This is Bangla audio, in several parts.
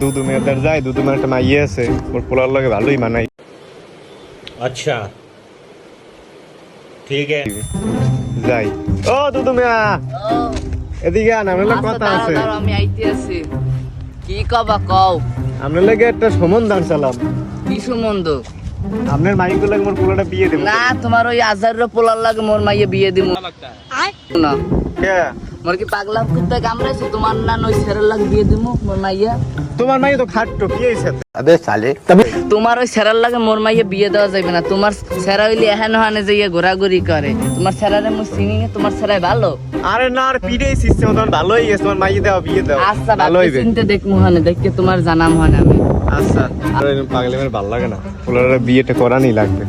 দুদু মেয়েদের যায়, দুদু মেয়ের একটা মাইয়ে আছে, ওর পোলার লগে ভালোই মানাই। अच्छा ठीक है যাই। ও দুদু মিয়া, এদিকে আন, আপনার লগে কথা আছে। আমি আইতে আছি। কি কবা কও? আপনার লগে একটা সম্বন্ধ আনছিলাম। কি সম্বন্ধ? আপনার মাইকে লাগে মোর পোলাটা বিয়ে দেব। না, তোমার ওই আজারের পোলার লাগে মোর মাইয়ে বিয়ে দিমু না। কে? মোর কি পাগলা কুত্তা কামড়াইছে? তোমার না ওই ছেড়ার লাগে বিয়ে দিমু মোর মাইয়া? তোমার মাইয়ে তো খাট্টো, কি হইছে? अबे साले তোমার ওই ছেড়ার লাগে মোর মাইয়ে বিয়ে দেওয়া যাবে না। তোমার ছেড়া হইলে এহেন হানে যে ঘোরাঘুরি করে। তোমার ছেড়ারে মুই চিনি না, তোমার ছেড়াই ভালো। আরে না, আর পিড়েই সিস্টেম তোমার ভালোই গেছে, তোমার মাইয়ে দাও, বিয়ে দাও। আচ্ছা ভালো ভালো হইবে। চিনতে দেখমু হানে, দেখকে তোমার জানাম হানে আমি। আচ্ছা, আর এরকম পাগলে মেয়ের ভালো লাগে না, পোলারে বিয়েটা করানি লাগবে।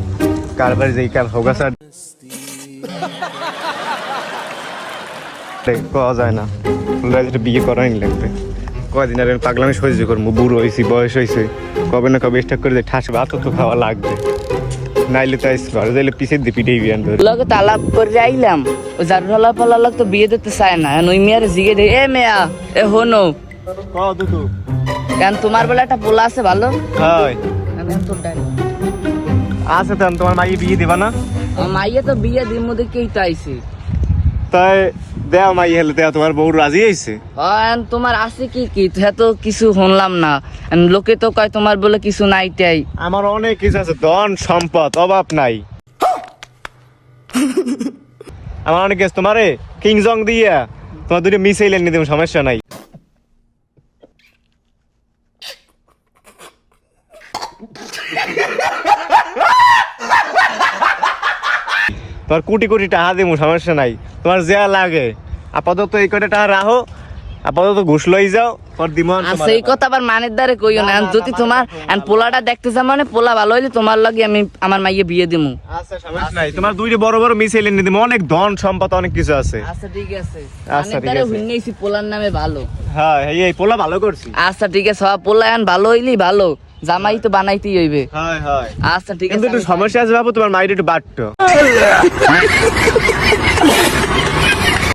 কারবার যেই কার হোগা স্যার পাওয়া যায় না, পোলারে যেটা বিয়ে করানি লাগবে। কয়দিন আর পাগলামি সহ্য করবো, বুড়ো হয়েছি, বয়স হয়েছে, কবে না কবে স্টাক করে ঠাস ভাত তো খাওয়া লাগবে। নাইলে তাই ঘরে যাইলে পিছের দিয়ে পিঠেই বিয়ান ধরে। লগে তালাপ করে আইলাম, ওই জারুলা ফালা তো বিয়ে দিতে চায় না। ওই মেয়ের জিগে দে, এ মেয়া এ হনো দুদু কেন তোমার বেলা একটা পোলা আছে ভালো? হয় আমি তোর ডাইনি। আছে তো, তোমার মাইয়ে বিয়ে দিবা না? আমার মাইয়া তো বিয়ে দির মধ্যে কেই তো আইছে। তাই দেও মাইয়ে হেলে দেও, তোমার বউ রাজি হয়েছে? তোমার আছে কি কি? তো কিছু শুনলাম না। লোকে তো কয় তোমার বলে কিছু নাই তাই। আমার অনেক কিছু আছে, ধন সম্পদ অভাব নাই। আমার অনেক কিছু, তোমারে কিংজং দিয়া তোমার দুটো মিসাইল এনে দেব, সমস্যা নাই। তোমার কোটি কোটি টাকা দেবো, সমস্যা নাই, তোমার যা লাগে। আপাতত এই কটা টাকা রাখো, আপাতত ঘুষ লই যাও, পর দিমন। আচ্ছা, এই কথা আবার মানের দ্বারে কইও না। যদি তোমার পোলাটা দেখতে যা, মানে পোলা ভালো হইলে তোমার লাগে আমি আমার মাইয়ে বিয়ে দিমু। আচ্ছা, সমস্যা নাই, তোমার দুইটা বড় বড় মিসাইল এনে দেবো, অনেক ধন সম্পদ অনেক কিছু আছে। আচ্ছা ঠিক আছে, আচ্ছা, ঠিক মানের দ্বারে আছে। হুইনেছি পোলার নামে ভালো। হ্যাঁ, এই পোলা ভালো করছি। আচ্ছা ঠিক আছে, সব পোলা এখন ভালো হইলি ভালো, জামাই তো বানাইতেই হইবে। হয় হয়, আচ্ছা ঠিক কিন্তু আছে। একটু সমস্যা আছে বাবু, তোমার মাইর একটু বাট্টো।